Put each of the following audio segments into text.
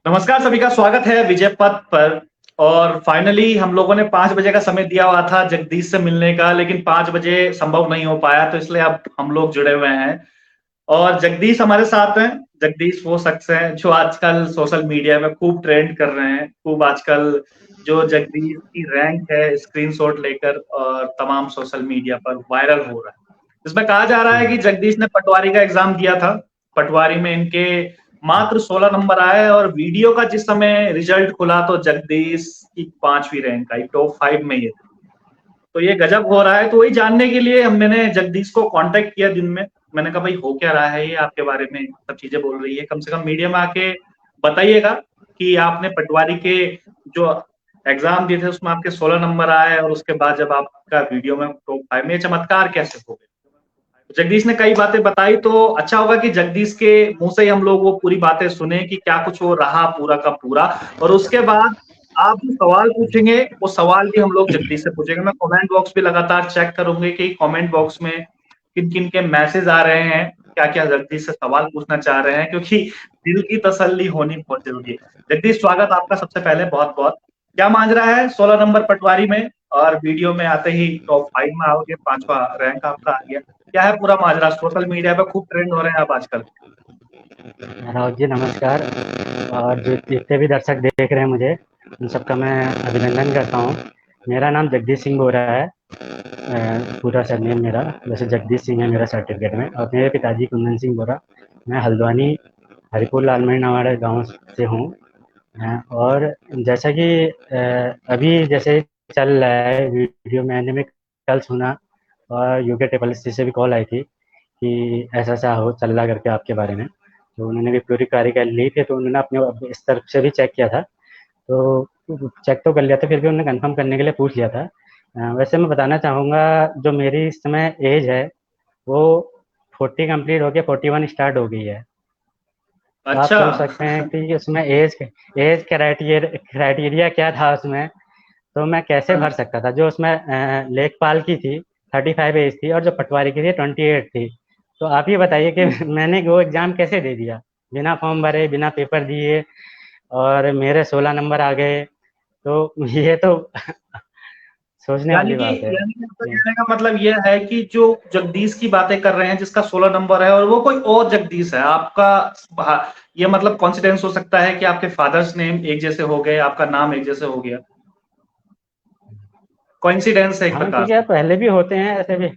नमस्कार, सभी का स्वागत है विजय पथ पर। और फाइनली हम लोगों ने 5 बजे का समय दिया हुआ था जगदीश से मिलने का, लेकिन 5 बजे संभव नहीं हो पाया, तो इसलिए अब हम लोग जुड़े हुए हैं और जगदीश हमारे साथ हैं। जगदीश वो शख्स हैं जो आजकल सोशल मीडिया में खूब ट्रेंड कर रहे हैं। खूब आजकल जो जगदीश की रैंक है स्क्रीनशॉट लेकर और तमाम सोशल मीडिया पर वायरल हो रहा है। इसमें कहा जा रहा है कि जगदीश ने पटवारी का एग्जाम दिया था। पटवारी में इनके मात्र 16 नंबर आए और वीडियो का जिस समय रिजल्ट खुला तो जगदीश की 5वीं रैंक आई, टॉप 5 में ये थे। तो ये गजब हो रहा है। तो वही जानने के लिए मैंने जगदीश को कांटेक्ट किया दिन में। मैंने कहा भाई हो क्या रहा है, ये आपके बारे में सब चीजें बोल रही है, कम से कम मीडिया में आके बताइएगा कि आपने पटवारी के जो एग्जाम दिए थे उसमें आपके 16 नंबर आए और उसके बाद जब आपका वीडियो में टॉप 5 में, ये चमत्कार कैसे हो गए। जगदीश ने कई बातें बताई, तो अच्छा होगा कि जगदीश के मुंह से ही हम लोग वो पूरी बातें सुने कि क्या कुछ वो रहा पूरा का पूरा। और उसके बाद आप जो सवाल पूछेंगे वो सवाल भी हम लोग जगदीश से पूछेंगे। मैं कमेंट बॉक्स भी लगातार चेक करूंगी कि कमेंट बॉक्स में किन किन के मैसेज आ रहे हैं, क्या क्या जगदीश से सवाल पूछना चाह रहे हैं, क्योंकि दिल की तसल्ली होनी बहुत जरूरी है। जगदीश, स्वागत आपका सबसे पहले बहुत बहुत। क्या मांझरा है 16 नंबर पटवारी में और वीडियो में आते ही टॉप 5 में आओगे, 5वां रैंक आपका आ गया। क्या है पूरा माजरा? सोशल मीडिया पे खूब ट्रेंड हो रहे हैं आप आजकल। राहुल जी नमस्कार। और जो जितने भी दर्शक देख रहे हैं मुझे, उन सबका मैं अभिनंदन करता हूँ। मेरा नाम जगदीश सिंह बोरा है। पूरा सरनेम मेरा वैसे जगदीश सिंह है मेरा सर्टिफिकेट में, और मेरे पिताजी कुंदन सिंह बोरा। मैं हल्द्वानी हरिपुर लालमणी नवाड़ा गांव से हूँ। और जैसा कि अभी जैसे चल रहा है वीडियो, मैंने भी कल सुना और यूके ट्रिपल एस से भी कॉल आई थी कि ऐसा ऐसा हो चल रहा करके आपके बारे में। तो उन्होंने भी पूरी कार्यकारिणी ली थी, तो उन्होंने अपने इस तरफ से भी चेक किया था। तो चेक तो कर लिया था, फिर भी उन्होंने कंफर्म करने के लिए पूछ लिया था। वैसे मैं बताना चाहूँगा, जो मेरी इस समय एज है वो 40 कंप्लीट होके 41 स्टार्ट हो गई है। तो आप अच्छा। सोच सकते हैं कि उसमें एज क्राइटेरिया क्या था उसमें। तो मैं कैसे भर सकता था? जो उसमें लेखपाल की थी 35 एज थी, और जो पटवारी की थी 28 थी। तो आप ये बताइए कि मैंने वो एग्जाम कैसे दे दिया, बिना फॉर्म भरे बिना पेपर दिए, और मेरे 16 नंबर आ गए। तो ये तो सोचने यानी वाली कि बात है। यानी कि आपका कहने का मतलब ये है कि जो जगदीश की बातें कर रहे हैं जिसका 16 नंबर है और वो कोई और जगदीश है आपका। ये मतलब कॉन्सिडेंस हो सकता है कि आपके फादर्स नेम एक जैसे हो गए, आपका नाम एक जैसे हो गया। कोइंसिडेंस है एक हाँ, प्रकार क्योंकि से। आप पहले भी होते हैं ऐसे भी।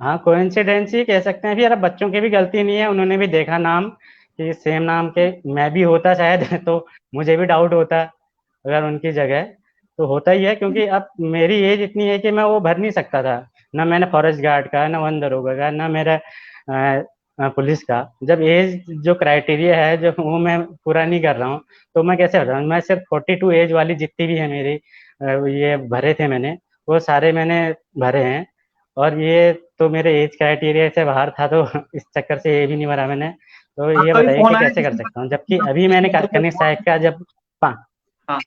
हाँ, कोइंसिडेंस ही कह सकते हैं। फिर अब बच्चों की भी गलती नहीं है, उन्होंने भी देखा नाम कि सेम नाम के मैं भी होता शायद तो मुझे भी डाउट होता अगर उनकी जगह। तो होता ही है, क्योंकि अब मेरी एज इतनी है कि मैं वो भर नहीं सकता था। ना मैंने फॉरेस्ट गार्ड का, ना वन दरोगा का, ना मेरा पुलिस का। जब एज जो क्राइटेरिया है जो वो मैं पूरा नहीं कर रहा हूँ, तो मैं कैसे भर रहा हूँ? मैं सिर्फ 42 एज वाली जितनी भी है मेरी, ये भरे थे मैंने, वो सारे मैंने भरे हैं। और ये तो मेरे एज क्राइटेरिया से बाहर था, तो इस चक्कर से ये भी नहीं भरा मैंने। तो ये आपका भी बताइए फोन कि आया कैसे कर किसी का? सकता हूँ, जबकि अभी किसी मैंने और का कनिष्ठ फोन? सहायक का जब पा हाँ,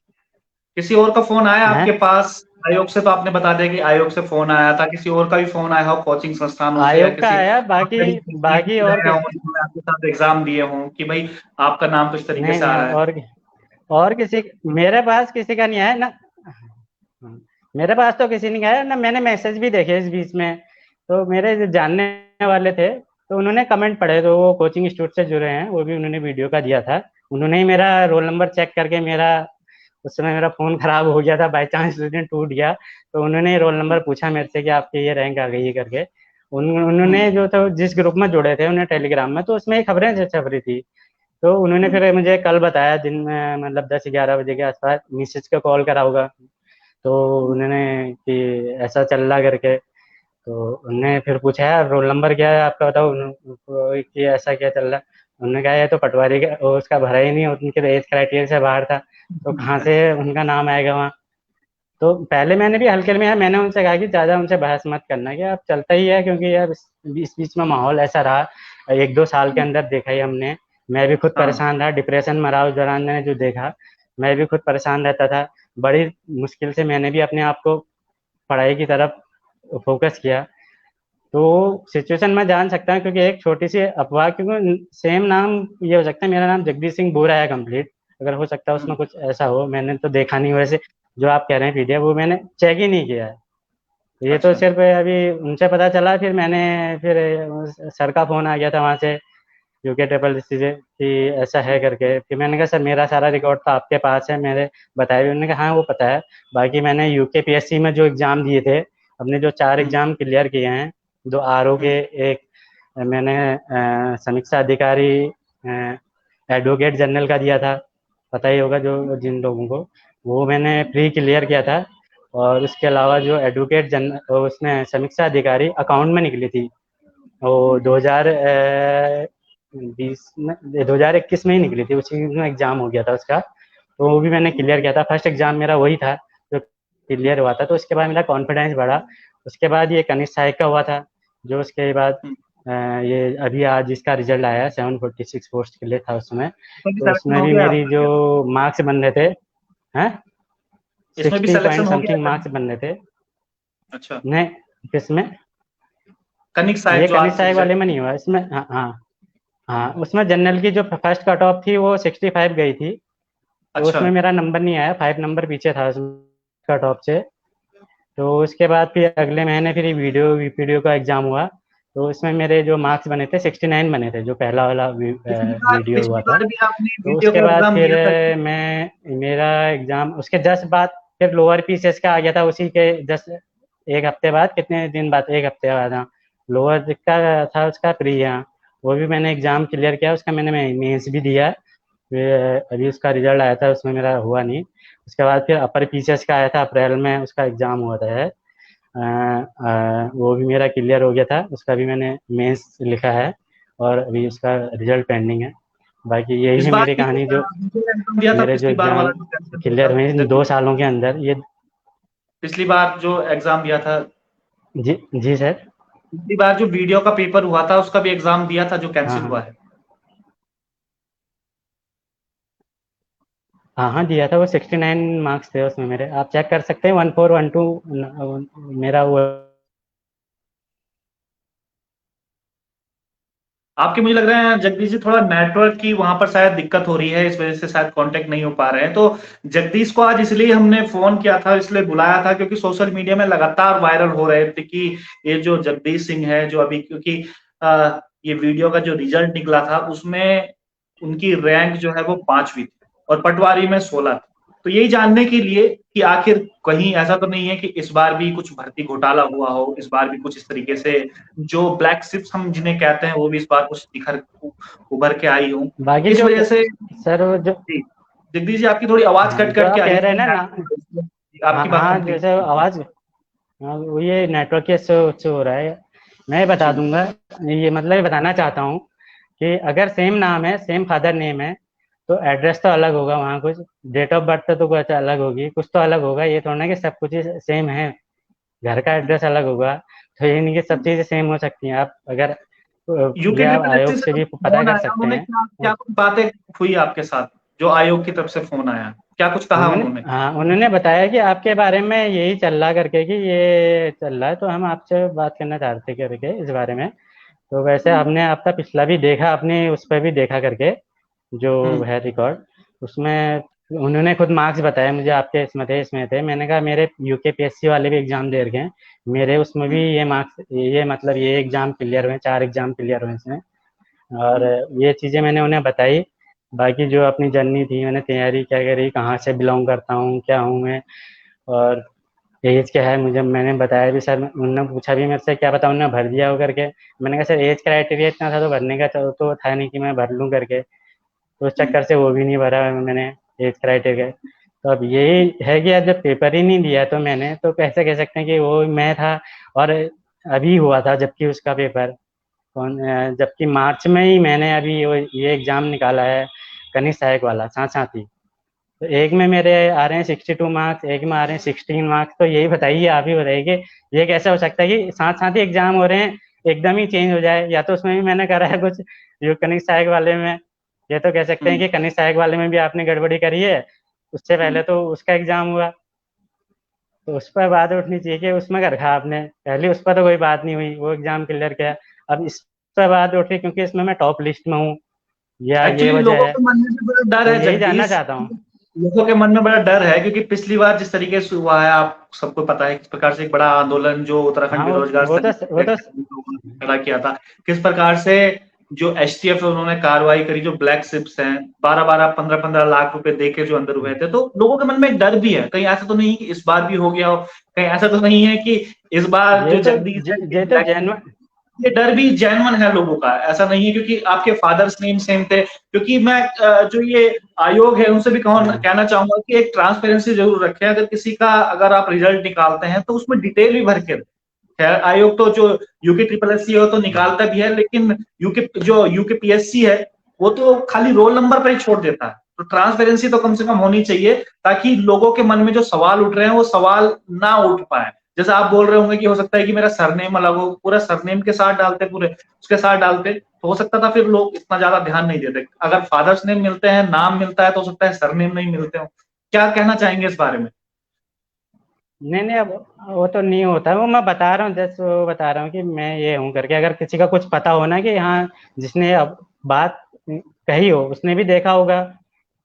किसी और का फोन आया है। आपके पास? आयोग से तो आपने बता दिया कि आयोग से फोन आया था, किसी और का भी फोन आया हो कोचिंग संस्थानों से या आयोग का किसी आया, आपके बाकी भी कोचिंग बाकी और रहे हों जिन्होंने आपके साथ एग्जाम दिए हों कि भाई आपका नाम तो इस तरीके नहीं से आ नहीं, रहा है। और किसी मेरे पास किसी का नहीं आया ना। मेरे पास तो किसी ने कहा है ना, मैंने मैसेज भी देखे इस बीच में। तो मेरे जो जानने वाले थे, तो उन्होंने कमेंट पढ़े, तो वो कोचिंग इंस्टीट्यूट से जुड़े हैं, वो भी उन्होंने वीडियो का दिया था। उन्होंने ही मेरा रोल नंबर चेक करके, मेरा उस समय मेरा फोन खराब हो गया था, बाई चांस उस दिन टूट गया। तो उन्होंने रोल नंबर पूछा मेरे से कि आपके ये रैंक आ गई है करके। उन्होंने हम्म। जो था जिस ग्रुप में जुड़े थे उन्हें टेलीग्राम में, तो उसमें ये खबरें छप रही थी। तो उन्होंने हम्म। फिर मुझे कल बताया दिन में, मतलब 10-11 बजे के आसपास मिसेज का कॉल करा होगा। तो उन्होंने कि ऐसा चल रहा करके। तो उन्होंने फिर पूछा यार रोल नंबर क्या है आपका, बताओ कि ऐसा क्या चल रहा है। उन्होंने कहा ये तो पटवारी का वो उसका भरा ही नहीं, उनके तो एज क्राइटेरिया से बाहर था, तो कहाँ से उनका नाम आएगा वहाँ। तो पहले मैंने भी हल्के में, मैंने उनसे कहा कि ज़्यादा उनसे बहस मत करना, कि अब चलता ही है, क्योंकि यार इस बीच में माहौल ऐसा रहा 1-2 साल के अंदर, देखा ही हमने। मैं भी खुद हाँ। परेशान रहा, डिप्रेशन में रहा उस दौरान, मैंने जो देखा। मैं भी खुद परेशान रहता था। बड़ी मुश्किल से मैंने भी अपने आप को पढ़ाई की तरफ फोकस किया। तो सिचुएशन मैं जान सकता हूँ, क्योंकि एक छोटी सी अफवाह, क्योंकि सेम नाम ये हो सकता है, मेरा नाम जगदीश सिंह बोरा है कंप्लीट, अगर हो सकता है उसमें कुछ ऐसा हो, मैंने तो देखा नहीं वैसे। जो आप कह रहे हैं पीडीएफ वो मैंने चेक ही नहीं किया है। ये तो अच्छा। सिर्फ अभी उनसे पता चला, फिर मैंने फिर सर का फोन आ गया था वहाँ से, यूके ट्रिपल से, कि ऐसा है करके। फिर मैंने कहा सर मेरा सारा रिकॉर्ड तो आपके पास है, मेरे बताए भी। उन्होंने कहा हाँ वो पता है, बाकी मैंने यूके पीएससी में जो एग्जाम दिए थे, अपने जो 4 हम्म। एग्जाम क्लियर किए हैं, 2 आरओ के, हम्म। एक मैंने समीक्षा अधिकारी एडवोकेट जनरल का दिया था, पता ही होगा जो जिन लोगों को, वो मैंने प्री क्लियर किया था। और उसके अलावा जो एडवोकेट जनरल, उसमें समीक्षा अधिकारी अकाउंट में निकली थी, वो 2020 में, 2021 में ही निकली थी, उसी में एग्जाम हो गया था उसका। तो वो भी मैंने क्लियर किया था, फर्स्ट एग्जाम मेरा वही था जो क्लियर हुआ था। तो उसके बाद मेरा कॉन्फिडेंस बढ़ा। उसके बाद ये कनिष्ठ सहायक का हुआ था, जो उसके बाद हम्म। ये अभी आज इसका रिजल्ट आया है, 746 पोस्ट के लिए था उसमें। इसमें भी तो सिलेक्शन उसमें हो भी गया मेरी जो आपका? मार्क्स बन रहे थे, हैं, इसमें भी 60 सिलेक्शन पॉइंट हो गया समथिंग था? मार्क्स बन रहे थे। अच्छा। नहीं, किसमें? कनिक सहायक ये जो कनिष्ठ आज सहायक वाले रिजल्ट। में नहीं हुआ इसमें। हाँ हाँ हाँ, उसमें जनरल की जो फर्स्ट कट ऑफ थी वो 65 गई थी। तो अच्छा। उसमें मेरा नंबर नहीं आया, 5 नंबर पीछे था उसमें कट ऑफ से। तो उसके बाद फिर अगले महीने फिर वीडियो वीपीडीओ का एग्जाम हुआ। तो उसमें मेरे जो मार्क्स बने थे 69 बने थे, जो पहला वाला वीडियो हुआ पिछली था। बार भी आपने तो वीडियो उसके का बाद एग्जाम फिर दिया था? मेरा एग्जाम उसके जस्ट बाद फिर लोअर पीसीएस का आ गया था, उसी के जस्ट एक हफ्ते बाद, कितने दिन बाद, एक हफ्ते बाद, हाँ। लोअर का था उसका प्री, हाँ। वो भी मैंने एग्जाम क्लियर किया, उसका मैंने मेंस भी दिया। फिर अभी उसका रिजल्ट आया था, उसमें मेरा हुआ नहीं। उसके बाद फिर अपर पीसीएस का आया था अप्रैल में, उसका एग्जाम हुआ था है। वो भी मेरा क्लियर हो गया था, उसका भी मैंने मेंस लिखा है, और अभी उसका रिजल्ट पेंडिंग है। बाकी यही इस है बार मेरी भी कहानी, जो एग्जाम दिया था? मेरे जो पिछली बार वाला एग्जाम जो कैंसिल हुआ क्लियर था हुए इन 2 सालों के अंदर ये। पिछली बार जो एग्जाम दिया था, जी जी सर। पिछली बार जो वीडियो का पेपर हुआ था उसका भी एग्जाम दिया था जो हाँ कैंसिल हुआ हाँ है? हाँ हाँ, दिया था। वो 69 मार्क्स थे उसमें मेरे, आप चेक कर सकते हैं, 1412 मेरा वो। आपके मुझे लग रहा है जगदीश जी, थोड़ा नेटवर्क की वहां पर शायद दिक्कत हो रही है, इस वजह से शायद कांटेक्ट नहीं हो पा रहे हैं। तो जगदीश को आज इसलिए हमने फोन किया था, इसलिए बुलाया था, क्योंकि सोशल मीडिया में लगातार वायरल हो रहे थे कि ये जो जगदीश सिंह है, जो अभी, क्योंकि ये वीडियो का जो रिजल्ट निकला था उसमें उनकी रैंक जो है वो 5वीं थी और पटवारी में 16 थी। तो यही जानने के लिए कि आखिर कहीं ऐसा तो नहीं है कि इस बार भी कुछ भर्ती घोटाला हुआ हो, इस बार भी कुछ इस तरीके से जो ब्लैक शिप्स हम जिन्हें कहते हैं वो भी इस बार कुछ उभर के आई हूँ। बाकी इस जो वजह से सर वो जो, जी, जगदीश जी आपकी थोड़ी आवाज हाँ कट जो कट के आप आ रही कह रहे हैं थी। ना, हाँ आपकी बात हाँ, कंप्लीट। जैसे आवाज, हाँ, वो ये नेटवर्क के से हो रहा है। मैं बता जी। दूंगा। ये मतलब ये बताना चाहता हूँ कि अगर सेम नाम है, सेम फादर नेम है, तो एड्रेस तो अलग होगा वहाँ, कुछ डेट ऑफ बर्थ तो कुछ अलग होगी, कुछ तो अलग होगा। ये थोड़ा ना कि सब कुछ सेम है, घर का एड्रेस अलग होगा। तो ये नहीं कि सब चीज़ें सेम हो सकती हैं। आप अगर ये यूके आप ट्रिपल एससी आयोग से से जो भी पता फोन कर आया, सकते उन्होंने हैं। क्या क्या कुछ बातें हुई आपके साथ? जो आयोग की तरफ से फोन आया, क्या कुछ कहा उन्होंने, उन्होंने? हाँ, उन्होंने बताया कि आपके बारे में यही चल रहा करके, कि ये चल रहा है, तो हम आपसे बात करना चाहते थे करके इस बारे में। तो वैसे हम्म। हमने आपका पिछला भी देखा, आपने उस पर भी देखा करके, जो हम्म। है रिकॉर्ड, उसमें उन्होंने खुद मार्क्स बताया मुझे, आपके इसमें थे। मैंने कहा मेरे यूके पीएससी वाले भी एग्जाम दे रखे हैं, मेरे उसमें भी हम्म। ये मार्क्स, ये मतलब ये एग्जाम क्लियर हुए, 4 एग्जाम क्लियर हुए इसमें। और हम्म। ये चीज़ें मैंने उन्हें बताई। बाकी जो अपनी जर्नी थी, मैंने तैयारी क्या करी, कहाँ से बिलोंग करता हूँ, क्या हूँ मैं, और एज क्या है मुझे, मैंने बताया भी सर। उन्होंने पूछा भी मेरे से क्या पता उन्होंने भर दिया हो करके। मैंने कहा सर एज क्राइटेरिया इतना था तो भरने का तो था नहीं कि मैं भर लूँ करके। तो उस हम्म। चक्कर से वो भी नहीं भरा मैंने, एज क्राइटेरिया। तो अब यही है कि अब जब पेपर ही नहीं दिया तो मैंने, तो कैसे कह सकते हैं कि वो मैं था। और अभी हुआ था जबकि उसका पेपर, जबकि मार्च में ही मैंने अभी ये एग्जाम निकाला है, कनिष्ठ सहायक वाला, साथ साथ ही। तो एक में मेरे आ रहे हैं 62 मार्क्स, एक में आ रहे हैं 16 मार्क्स। तो यही बताइए, आप ही बताइए कि ये कैसे हो सकता है कि साथ साथ ही एग्जाम हो रहे हैं, एकदम ही चेंज हो जाए। या तो उसमें भी मैंने करा है कुछ, जो कनिष्ठ सहायक वाले में, ये तो कह सकते हैं हम्म। कि कनिष्ठ सहायक वाले में भी आपने गड़बड़ी करी है। उससे हम्म। पहले तो उसका एग्जाम हुआ, तो उस पर बात उठनी चाहिए कि उसमें कर रखा आपने, पहले उस पर तो कोई बात नहीं हुई, वो एग्जाम क्लियर किया। अब इस पर बात उठी क्योंकि इसमें मैं टॉप लिस्ट में हूँ, या ये एक्चुअली वजह लोगों है? के मन में भी बड़ा डर तो है यही जानना जगदीश। चाहता हूँ। लोगों के मन में बड़ा डर है क्योंकि पिछली बार जिस तरीके से हुआ है, आप सबको पता है किस प्रकार से एक बड़ा आंदोलन जो उत्तराखंड हाँ, बेरोजगार वो संघ तो वो तो खड़ा किया था, किस प्रकार से जो एसटीएफ उन्होंने कार्रवाई करी, जो ब्लैक शिप्स हैं 12-12 15-15 लाख रुपए दे के जो अंदर हुए थे, तो लोगों के मन में एक डर भी है, कहीं ऐसा तो नहीं कि इस बार भी हो गया हो, कहीं ऐसा तो नहीं है कि इस बार जो जगदीश है ये तो जेन्युइन। ये डर भी जेन्युइन है लोगों का, ऐसा नहीं है क्योंकि आपके फादर्स नेम सेम थे। क्योंकि मैं जो ये आयोग है उनसे भी कहना चाहूंगा कि एक ट्रांसपेरेंसी जरूर रखें, अगर किसी का अगर आप रिजल्ट निकालते हैं तो उसमें डिटेल भी भर के, खैर आयोग तो जो यूके ट्रिपल एस सी हो तो निकालता भी है, लेकिन यूके पीएससी है वो तो खाली रोल नंबर पर ही छोड़ देता है। तो ट्रांसपेरेंसी तो कम से कम होनी चाहिए ताकि लोगों के मन में जो सवाल उठ रहे हैं वो सवाल ना उठ पाए। जैसे आप बोल रहे होंगे कि हो सकता है कि मेरा सरनेम अलग हो, पूरा सरनेम के साथ डालते, पूरे उसके साथ डालते तो हो सकता था फिर लोग इतना ज्यादा ध्यान नहीं देते। अगर फादर्स नेम मिलते हैं, नाम मिलता है, तो हो सकता है सरनेम नहीं मिलते हो। क्या कहना चाहेंगे इस बारे में? नहीं नहीं, अब वो तो नहीं होता, वो मैं बता रहा हूँ, जैसे वो बता रहा हूँ कि मैं ये हूँ करके। अगर किसी का कुछ पता हो ना कि हाँ, जिसने अब बात कही हो उसने भी देखा होगा,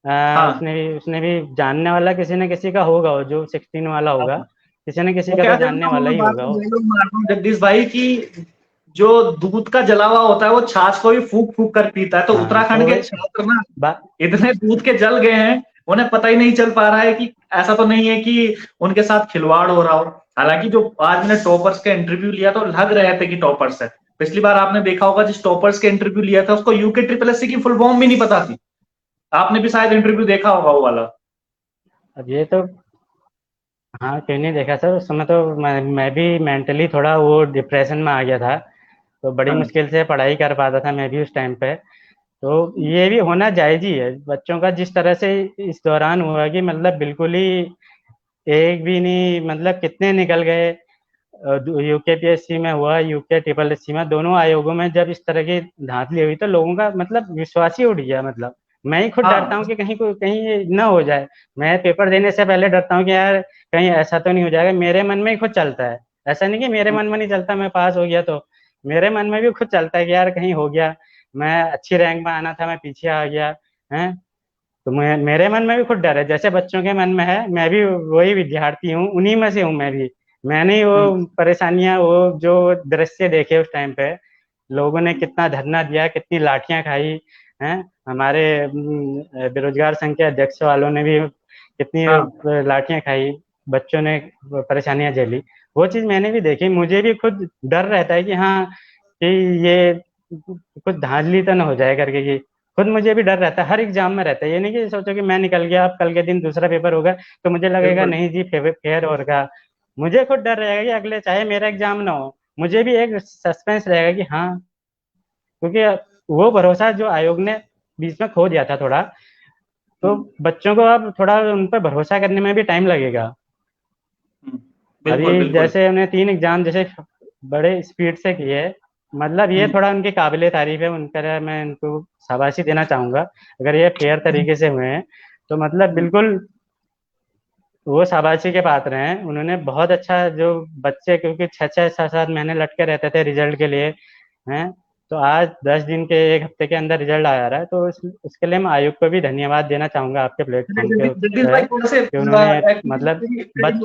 हाँ, उसने भी जानने वाला किसी न किसी का होगा, वो जो 16 वाला होगा, किसी न किसी वो का तो कहते हैं जानने ना, वाला मैं ही बात होगा को वो। डायलॉग मारता हूँ जगदीश भाई की, जो दूध का जला हुआ होता है वो छाछ को भी फूक फूक कर पीता है। तो हाँ, उत्तराखंड तो के छात्र ना बा, इतने दूध के जल गए हैं, उन्हें पता ही नहीं चल पा रहा है कि ऐसा तो नहीं है कि उनके साथ खिलवाड़ हो रहा हो। हालांकि जो आज मैंने टॉपर्स का इंटरव्यू लिया तो लग रहे थे कि टॉपर्स है। पिछली बार आपने देखा होगा जिस टॉपर्स के इंटरव्यू लिया था उसको यूके ट्रिपल एस सी की फुल फॉर्म भी नहीं पता थी। आपने भी शायद इंटरव्यू देखा होगा वो वाला। अब ये तो, हाँ क्यों नहीं देखा सर, उस समय तो मैं भी मेंटली थोड़ा वो डिप्रेशन में आ गया था, तो बड़ी हाँ। मुश्किल से पढ़ाई कर पाता था मैं भी उस टाइम पे। तो ये भी होना जायज ही है बच्चों का, जिस तरह से इस दौरान हुआ कि मतलब बिल्कुल ही एक भी नहीं, मतलब कितने निकल गए। यूकेपीएससी में हुआ, यूके ट्रिपल एससी में, दोनों आयोगों में जब इस तरह की धांधली हुई तो लोगों का मतलब विश्वास ही उठ गया। मतलब मैं ही खुद डरता हाँ। हूँ कि कहीं ये ना हो जाए। मैं पेपर देने से पहले डरता हूँ कि यार कहीं ऐसा तो नहीं हो जाएगा, मेरे मन में ही खुद चलता है। ऐसा नहीं कि मेरे मन में नहीं चलता, मैं पास हो गया तो मेरे मन में भी खुद चलता है कि यार कहीं हो गया, मैं अच्छी रैंक में आना था, मैं पीछे आ गया है। तो मेरे मन में भी खुद डर है, जैसे बच्चों के मन में है। मैं भी वही विद्यार्थी हूँ, उन्हीं में से हूँ मैं भी। मैंने वो परेशानियां, वो जो दृश्य देखे उस टाइम पे, लोगों ने कितना धरना दिया, कितनी लाठियां खाई हैं। हमारे बेरोजगार संघ के अध्यक्ष वालों ने भी हाँ। कितनी लाठियां खाई, बच्चों ने परेशानियां झेली। वो चीज मैंने भी देखी, मुझे भी खुद डर रहता है कि हाँ, कि ये कुछ धांधली तो ना हो जाए करके। कि खुद मुझे भी डर रहता है, हर एग्जाम में रहता है। ये नहीं कि सोचो कि मैं निकल गया, अब कल के दिन दूसरा पेपर होगा तो मुझे लगेगा बिल्कुल। नहीं जी फेयर होगा। मुझे खुद डर रहेगा कि अगले चाहे मेरा एग्जाम ना हो, मुझे भी एक सस्पेंस रहेगा कि हाँ, क्योंकि वो भरोसा जो आयोग ने बीच में खो दिया था थोड़ा, तो हम्म, बच्चों को अब थोड़ा उन पर भरोसा करने में भी टाइम लगेगा। हम्म, अभी बिल्कुल बिल्कुल। जैसे उन्हें 3 एग्जाम जैसे बड़े स्पीड से किए, मतलब ये हम्म, थोड़ा उनकी काबिले तारीफ है, उनका मैं उनको शाबाशी देना चाहूंगा। अगर ये फेयर तरीके से हुए हैं तो मतलब हम्म। बिल्कुल वो शाबाशी के पात्र हैं। उन्होंने बहुत अच्छा, जो बच्चे क्योंकि 6-6 7-7 महीने लटके रहते थे रिजल्ट के लिए हैं, तो आज 10 दिन के, 1 हफ्ते के अंदर रिजल्ट आ रहा है। तो उसके लिए मैं आयोग को भी धन्यवाद देना चाहूंगा, आपके प्लेटफॉर्म के जगदीश भाई है थोड़ा से कि उन्होंने मतलब बच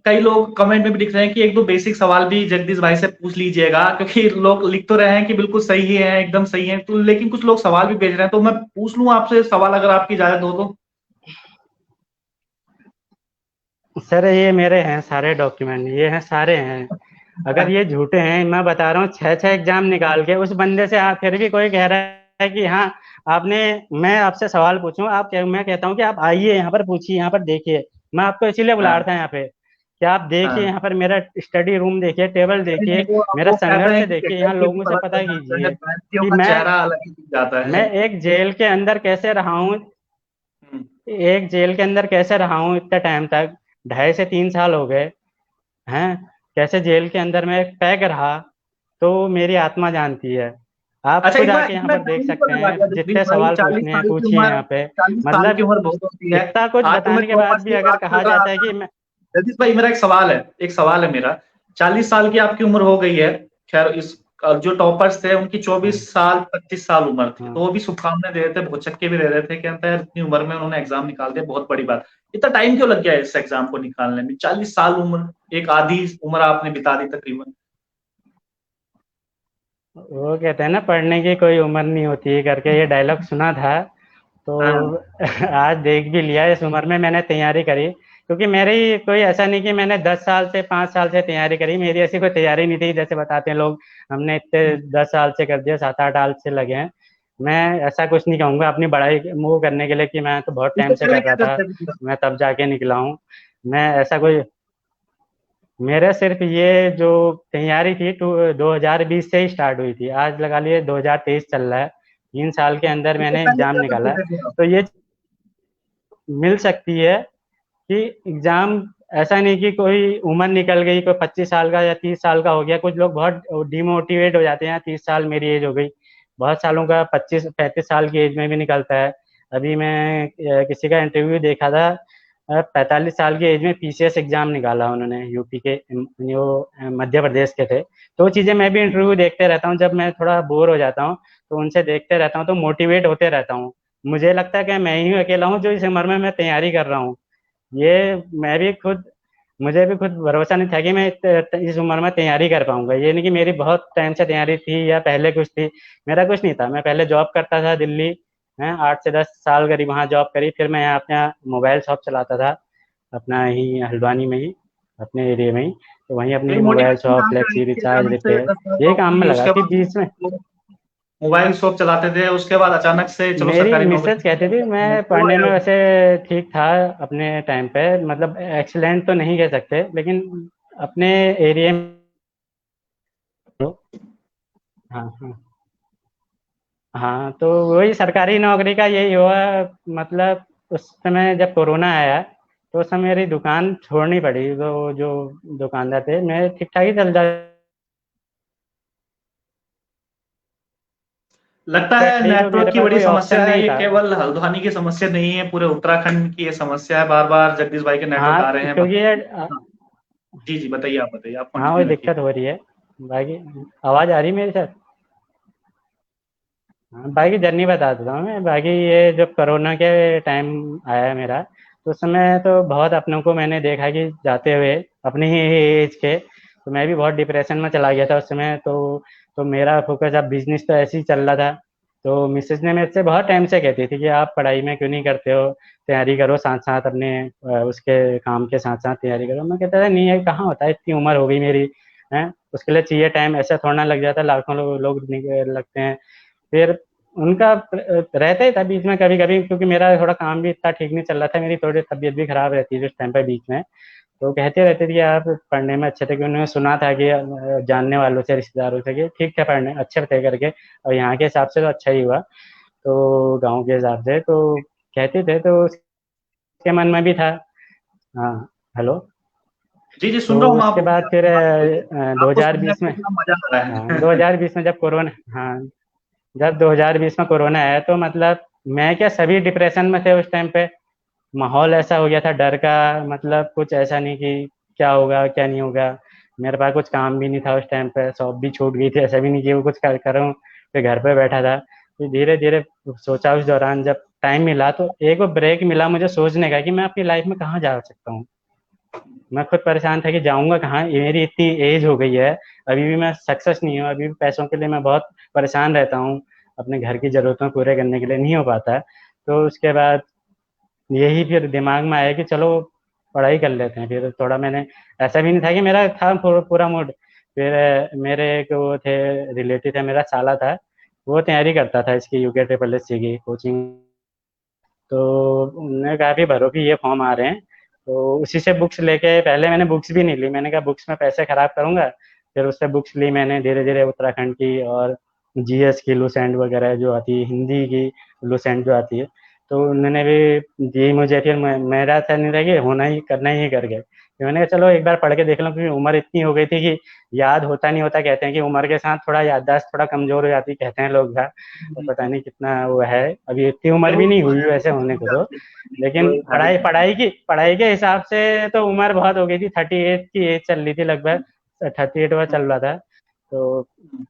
कई लोग कमेंट में भी लिख रहे हैं कि एक दो बेसिक सवाल भी जगदीश भाई से पूछ लीजिएगा, क्योंकि लोग लिख तो रहे हैं कि बिल्कुल सही है, एकदम सही है, तो लेकिन कुछ लोग सवाल भी भेज रहे हैं, तो मैं पूछ लूं आपसे सवाल अगर आपकी इजाजत हो तो। सर ये मेरे हैं सारे डॉक्यूमेंट, ये हैं सारे हैं। अगर ये झूठे हैं, मैं बता रहा हूँ, 6-6 एग्जाम निकाल के उस बंदे से आप फिर भी कोई कह रहा है कि हाँ आपने, मैं आपसे सवाल पूछूं, मैं कहता हूँ कि आप आइए यहाँ पर पूछिए, यहाँ पर देखिए। मैं आपको इसीलिए बुला रहा हाँ। था यहाँ पे कि आप देखिए, हाँ। यहाँ पर मेरा स्टडी रूम देखिए, टेबल नहीं देखिए, नहीं, वो मेरा वो कहते संघर्ष हैं कि देखिए, गटर यहाँ की लोगों से पलक पता जाता है, कीजिए व्यक्तियों कि का चेहरा अलग ही दिख जाता है। मैं एक जेल के अंदर कैसे रहा हूँ, हम्म, एक जेल के अंदर कैसे रहा हूँ इतने टाइम तक, 2.5 से 3 साल हो गए हैं, कैसे जेल के अंदर में पैक रहा, तो मेरी आत्मा जानती है। आप अच्छा, खुद इसमें आके यहाँ इसमें पर देख टाइम तो सकते लगा दिया हैं, जगदीश जितने भाई, सवाल 40 पूछने हैं साल की पूछिए उम्र, यहाँ पे। 40 साल की मतलब उम्र बहुत होती है। इतना कुछ आज तुम्हें बताने के बाद टॉपर्स भी की अगर बात कहा कर रहा जाता है था कि मैं, जगदीश भाई, मेरा एक सवाल है, एक सवाल है मेरा। 40 साल की आपकी उम्र हो गई है, खैर इस जो टॉपर्स थे उनकी 24 हाँ साल 25 साल उम्र थी, तो हाँ। वो भी शुभकामनाएं दे रहे थे, भौचक्के भी दे रहे थे, कहता है इतनी उम्र में उन्होंने एग्जाम निकाल दिया, बहुत बड़ी बात। इतना टाइम क्यों लग गया इस एग्जाम को निकालने में? 40 साल उम्र, एक आधी उम्र आपने बिता दी तकरीबन। वो कहते हैं ना, पढ़ने की कोई उम्र नहीं होती करके, ये डायलॉग सुना था तो हाँ आज देख भी लिया। इस उम्र में मैंने तैयारी करी, क्योंकि मेरी कोई ऐसा नहीं कि मैंने 10 साल से 5 साल से तैयारी करी, मेरी ऐसी कोई तैयारी नहीं थी जैसे बताते हैं लोग हमने इतने 10 साल से कर दिया, 7-8 साल से लगे हैं। मैं ऐसा कुछ नहीं कहूँगा अपनी पढ़ाई वो करने के लिए कि मैं तो बहुत टाइम इससे से पहले कर क्या रहा था, करते थे? मैं तब जाके निकला हूँ। मैं ऐसा कोई, मेरा सिर्फ ये जो तैयारी थी 2020 से ही स्टार्ट हुई थी, आज लगा लिए 2023 चल रहा है, 3 साल के अंदर इससे मैंने पहले एग्जाम क्या निकाला करते है। थे फिर आप? तो ये मिल सकती है कि एग्जाम, ऐसा नहीं कि कोई उम्र निकल गई, कोई 25 साल का या 30 साल का हो गया, कुछ लोग बहुत डिमोटिवेट हो जाते हैं, 30 साल मेरी एज हो गई, बहुत सालों का 25-35 साल की एज में भी निकलता है। अभी मैं किसी का इंटरव्यू देखा था, 45 साल की एज में पीसीएस एग्जाम निकाला उन्होंने, यूपी के वो मध्य प्रदेश के थे। तो वो चीज़ें मैं भी इंटरव्यू देखते रहता हूँ, जब मैं थोड़ा बोर हो जाता हूँ तो उनसे देखते रहता हूँ, तो मोटिवेट होते रहता हूँ। मुझे लगता है कि मैं ही अकेला हूँ जो इस उम्र में मैं तैयारी कर रहा हूँ। ये मैं भी खुद, मुझे भी खुद भरोसा नहीं था कि मैं इस उम्र में तैयारी कर पाऊंगा। ये नहीं कि मेरी बहुत टाइम से तैयारी थी या पहले कुछ थी, मेरा कुछ नहीं था। मैं पहले जॉब करता था दिल्ली है, 8 से 10 साल करीब वहाँ जॉब करी, फिर मैं यहाँ अपना मोबाइल शॉप चलाता था अपना ही हल्द्वानी में ही, अपने एरिया में ही। तो वहीं अपनी फिर मोबाइल मोटिवेशन शॉप, कहाँ से आई फ्लेक्सी कि रिचार्ज, अचानक से रिपेयर, 10 साल यही काम में नौकरी, लगा उसके फिर बाद बीच में। मोबाइल शॉप चलाते थे, उसके बाद अचानक से चलो मेरी सरकारी मिसेज कहती थी, नौकरी मैं क्यों पढ़ने आया में वो? वैसे ठीक था अपने टाइम पे, मतलब एक्सीलेंट तो नहीं कह सकते, लेकिन अपने एरिया में। हाँ हाँ। हाँ, तो वही सरकारी नौकरी का यही हुआ। मतलब उस समय जब कोरोना आया तो उस समय मेरी दुकान छोड़नी पड़ी, तो जो दुकानदार थे, मैं ठीक ठाक ही चल लगता है जाती, तो नेटवर्क मेरे की पास बड़ी कोई ऑप्शन समस्या है, नहीं ये था। केवल हल्द्वानी की समस्या नहीं है, पूरे उत्तराखंड की ये समस्या है। बार बार जगदीश भाई के नेटवर्क हाँ, आ रहे हैं क्योंकि ये हाँ, जी जी, बताइए, आप बताइए, आप हाँ, वही कंटिन्यू रखिए। दिक्कत हो रही है। बाकी आवाज़ आ रही है मेरे साथ? हाँ, बाकी जर्नी बता देता हूँ मैं। बाकी ये जब कोरोना के टाइम आया मेरा, तो उस समय तो बहुत अपनों को मैंने देखा कि जाते हुए अपनी ही एज के, तो मैं भी बहुत डिप्रेशन में चला गया था उस समय। तो मेरा फोकस अब बिजनेस तो ऐसे ही चल रहा था। तो मिसेज ने मेरे से बहुत टाइम से कहती थी कि आप पढ़ाई में क्यों नहीं करते हो, तैयारी करो साथ साथ अपने उसके काम के साथ साथ तैयारी करो। मैं कहता था नहीं है, कहाँ होता है, इतनी उम्र हो गई मेरी है, उसके लिए चाहिए टाइम, ऐसा थोड़ा ना लग जाता, लाखों लोग लगते हैं। फिर उनका रहता ही था बीच में कभी कभी, क्योंकि मेरा थोड़ा काम भी इतना ठीक नहीं चल रहा था, मेरी थोड़ी तबीयत भी खराब रहती थी उस टाइम पे बीच में। तो कहते रहते थे कि आप पढ़ने में अच्छे थे, कि उन्होंने सुना था कि जानने वालों से, रिश्तेदारों से, कि ठीक थे पढ़ने अच्छे थे करके, और यहाँ के हिसाब से तो अच्छा ही हुआ, तो गाँव के हिसाब से तो कहते थे, तो उसके मन में भी था। हाँ, हेलो। जी जी, तो सुन रहा हूँ मैं, आप उसके बोलिए, बाद फिर आपकी बात बोलिए, दो आपको हजार सुनने बीस में में इतना मजा आ रहा हाँ, है। 2020 में जब कोरोना, हाँ, जब 2020 में कोरोना आया, तो मतलब मैं क्या, सभी डिप्रेशन में थे उस टाइम पे। माहौल ऐसा हो गया था डर का, मतलब कुछ ऐसा नहीं कि क्या होगा क्या नहीं होगा। मेरे पास कुछ काम भी नहीं था उस टाइम पे, शॉप भी छूट गई थी, ऐसा भी नहीं कि वो कुछ करूँ, फिर घर पे बैठा था। फिर धीरे धीरे सोचा, उस दौरान जब टाइम मिला तो एक वो ब्रेक मिला मुझे सोचने का कि मैं अपनी लाइफ में कहाँ जा सकता हूँ। मैं खुद परेशान था कि जाऊंगा कहाँ, ये मेरी इतनी एज हो गई है, अभी भी मैं सक्सेस नहीं हूँ, अभी भी पैसों के लिए मैं बहुत परेशान रहता हूँ, अपने घर की जरूरतों को पूरे करने के लिए नहीं हो पाता। तो उसके बाद यही फिर दिमाग में आया कि चलो पढ़ाई कर लेते हैं। फिर थोड़ा मैंने, ऐसा भी नहीं था कि मेरा था पूरा मूड। फिर मेरे एक वो थे, रिलेटिव थे, मेरा साला था, वो तैयारी करता था इसकी, यूके ट्रिपल एस सी की कोचिंग। तो उन्होंने कहा भी भरो कि ये फॉर्म आ रहे हैं, तो उसी से बुक्स लेके, पहले मैंने बुक्स भी नहीं ली, मैंने कहा बुक्स में पैसे खराब करूंगा। फिर उससे बुक्स ली मैंने धीरे धीरे, उत्तराखंड की और जीएस की लुसेंट वगैरह जो आती है, हिंदी की लुसेंट जो आती है, तो उन्होंने भी दी मुझे। फिर मेरा था नहीं था कि होना ही करना ही करके, फिर मैंने कहा चलो एक बार पढ़ के देख लो, क्योंकि उम्र इतनी हो गई थी कि याद होता नहीं होता, कहते हैं कि उम्र के साथ थोड़ा याददाश्त थोड़ा कमजोर हो जाती, कहते हैं लोग का। तो पता नहीं कितना वो है, अभी इतनी उम्र भी नहीं हुई वैसे होने को तो, लेकिन पढ़ाई के हिसाब से तो उम्र बहुत हो गई थी, 38 की एज चल रही थी लगभग, 38वां चल रहा था। तो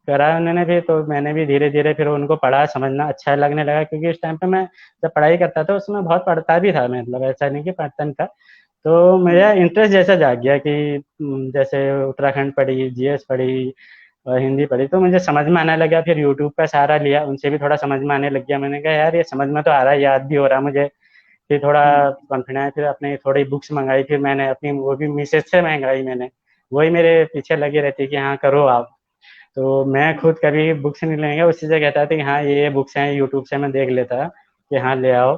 करा उन्होंने भी, तो मैंने भी धीरे धीरे फिर उनको पढ़ा, समझना अच्छा लगने लगा, क्योंकि उस टाइम पे मैं जब पढ़ाई करता था उसमें बहुत पढ़ता भी था, मतलब ऐसा नहीं कि पढ़ता नहीं था। तो मेरा इंटरेस्ट जैसा जाग गया कि जैसे उत्तराखंड पढ़ी, जीएस पढ़ी और हिंदी पढ़ी, तो मुझे समझ में आने लगा। फिर यूट्यूब का सहारा लिया, उनसे भी थोड़ा समझ में आने लग गया। मैंने कहा यार ये समझ में तो आ रहा है, याद भी हो रहा है मुझे। फिर थोड़ा कॉन्फिडेंस, फिर अपनी थोड़ी बुक्स मंगाई, फिर मैंने अपनी वो भी मिसेज से मंगाई मैंने। वही मेरे पीछे लगी रहती कि हाँ करो आप। तो मैं खुद कभी बुक्स नहीं लेंगे, उसी से कहता था कि हाँ ये बुक्स हैं, यूट्यूब से मैं देख लेता कि हाँ ले आओ।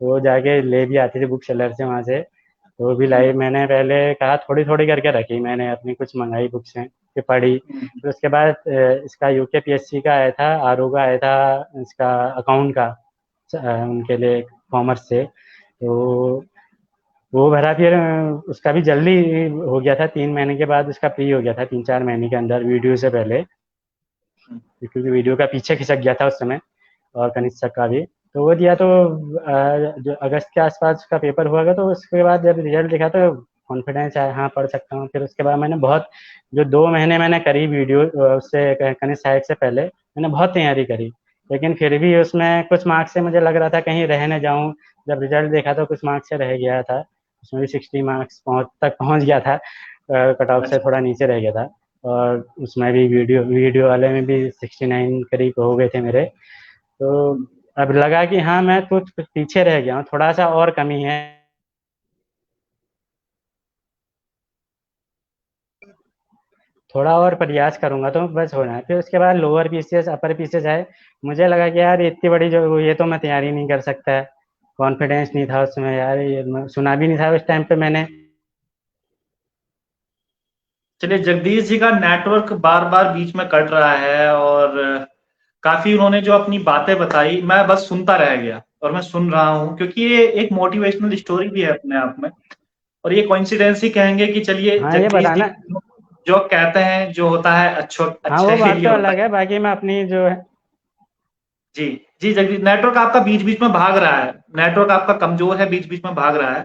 वो जाके ले भी आती थी बुक सेलर से वहाँ से। तो वो भी लाई, मैंने पहले कहा थोड़ी थोड़ी करके रखी, मैंने अपनी कुछ मंगाई बुक्स हैं, फिर पढ़ी। फिर उसके बाद इसका यूकेपीएससी का आया था, आरओ का आया था, इसका अकाउंट का, उनके लिए कॉमर्स से। तो वो भरा, फिर उसका भी जल्दी हो गया था, 3 महीने के बाद उसका प्री हो गया था, 3-4 महीने के अंदर, वीडियो से पहले, क्योंकि वीडियो का पीछे खिसक गया था उस समय, और कनिष्ठ का भी। तो वो दिया, तो जो अगस्त के आसपास उसका पेपर हुआ था, तो उसके बाद जब रिजल्ट दिखा तो कॉन्फिडेंस आया, हाँ पढ़ सकता हूँ। फिर उसके बाद मैंने बहुत, जो 2 महीने मैंने करी वीडियो, उससे कनिष्ठ सहायक से पहले मैंने बहुत तैयारी करी, लेकिन फिर भी उसमें कुछ मार्क्स से मुझे लग रहा था कहीं रह न जाऊँ। जब रिजल्ट देखा तो कुछ मार्क्स से रह गया था, उसमें भी 60 मार्क्स तक पहुँच गया था, कट ऑफ से अच्छा। थोड़ा नीचे रह गया था। और उसमें भी वीडियो वीडियो वाले में भी 69 करीब हो गए थे मेरे। तो अब लगा कि हाँ मैं कुछ पीछे रह गया हूँ, थोड़ा सा और कमी है, थोड़ा और प्रयास करूंगा तो बस होना है। फिर उसके बाद लोअर पीसीएस, अपर पीसीएस आए। मुझे लगा कि यार इतनी बड़ी जो ये तो मैं तैयारी नहीं कर सकता है, कॉन्फिडेंस नहीं था उसमें यार, ये सुना भी नहीं था उस टाइम पे मैंने। चलिए, जगदीश जी का नेटवर्क बार बार बीच में कट रहा है, और काफी उन्होंने जो अपनी बातें बताई मैं बस सुनता रह गया, और मैं सुन रहा हूँ क्योंकि ये एक मोटिवेशनल स्टोरी भी है अपने आप में। और ये कोइंसिडेंस ही कहेंगे कि चलिए, हाँ ये जगदीश जी बताना। जो कहते हैं जो होता है अच्छो हाँ वो अच्छे के बात लिए तो होता अलग है। है, बाकी मैं अपनी जो है। जी। जी जगदीश, नेटवर्क आपका बीच बीच में भाग रहा है, नेटवर्क आपका कमजोर है, बीच बीच में भाग रहा है।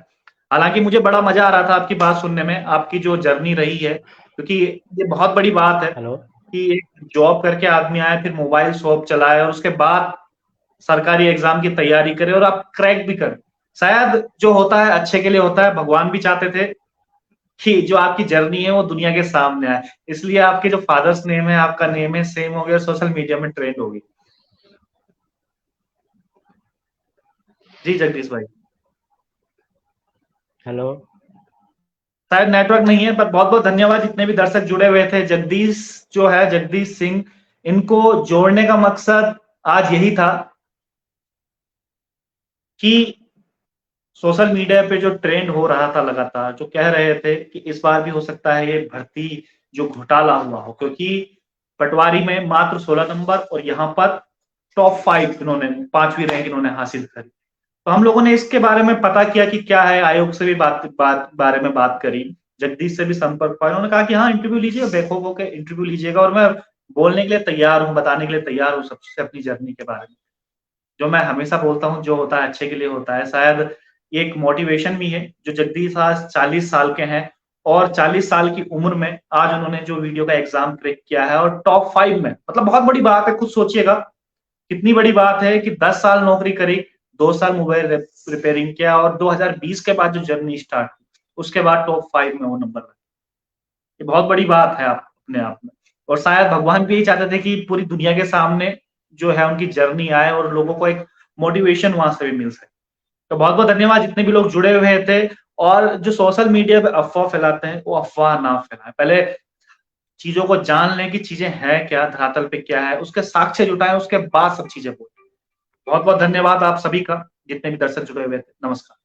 हालांकि मुझे बड़ा मजा आ रहा था आपकी बात सुनने में, आपकी जो जर्नी रही है, क्योंकि ये बहुत बड़ी बात है हेलो। कि एक जॉब करके आदमी आए, फिर मोबाइल शॉप चलाए, और उसके बाद सरकारी एग्जाम की तैयारी करे और आप क्रैक भी करें। शायद जो होता है अच्छे के लिए होता है, भगवान भी चाहते थे कि जो आपकी जर्नी है वो दुनिया के सामने आए, इसलिए आपके जो फादर्स नेम है, आपका नेम है, सेम हो गया, सोशल मीडिया में ट्रेंड होगी। जी जगदीश भाई। हेलो। शायद नेटवर्क नहीं है, पर बहुत बहुत धन्यवाद जितने भी दर्शक जुड़े हुए थे। जगदीश जो है, जगदीश सिंह, इनको जोड़ने का मकसद आज यही था कि सोशल मीडिया पे जो ट्रेंड हो रहा था लगातार, जो कह रहे थे कि इस बार भी हो सकता है ये भर्ती जो घोटाला हुआ हो, क्योंकि पटवारी में मात्र 16 नंबर, और यहाँ पर टॉप 5 इन्होंने, 5वीं रैंक इन्होंने हासिल करी। तो हम लोगों ने इसके बारे में पता किया कि क्या है, आयोग से भी बारे में बात करी, जगदीश से भी संपर्क हुआ। उन्होंने कहा कि हाँ इंटरव्यू लीजिएगा, बेखौफ होकर इंटरव्यू लीजिएगा, और मैं बोलने के लिए तैयार हूँ, बताने के लिए तैयार हूँ सबसे अपनी जर्नी के बारे में। जो मैं हमेशा बोलता हूँ, जो होता है अच्छे के लिए होता है। शायद ये एक मोटिवेशन भी है, जो जगदीश आज 40 साल के हैं, और 40 साल की उम्र में आज उन्होंने जो वीडियो का एग्जाम क्रैक किया है, और टॉप 5 में, मतलब बहुत बड़ी बात है। खुद सोचिएगा कितनी बड़ी बात है कि 10 साल नौकरी करी, 2 साल मोबाइल रिपेयरिंग किया, और 2020 के बाद जो जर्नी स्टार्ट हुई, उसके बाद टॉप 5 में वो नंबर। ये बहुत बड़ी बात है आप अपने आप में। और शायद भगवान भी यही चाहते थे कि पूरी दुनिया के सामने जो है उनकी जर्नी आए, और लोगों को एक मोटिवेशन वहां से भी मिल सके। तो बहुत बहुत धन्यवाद जितने भी लोग जुड़े हुए थे। और जो सोशल मीडिया पे अफवाह फैलाते हैं, वो अफवाह ना फैलाएं, पहले चीजों को जान लें कि चीजें हैं क्या, धरातल पे क्या है, उसके साक्ष्य जुटाएं, उसके बाद सब चीजें बोलें। बहुत बहुत धन्यवाद आप सभी का, जितने भी दर्शक जुड़े हुए थे। नमस्कार।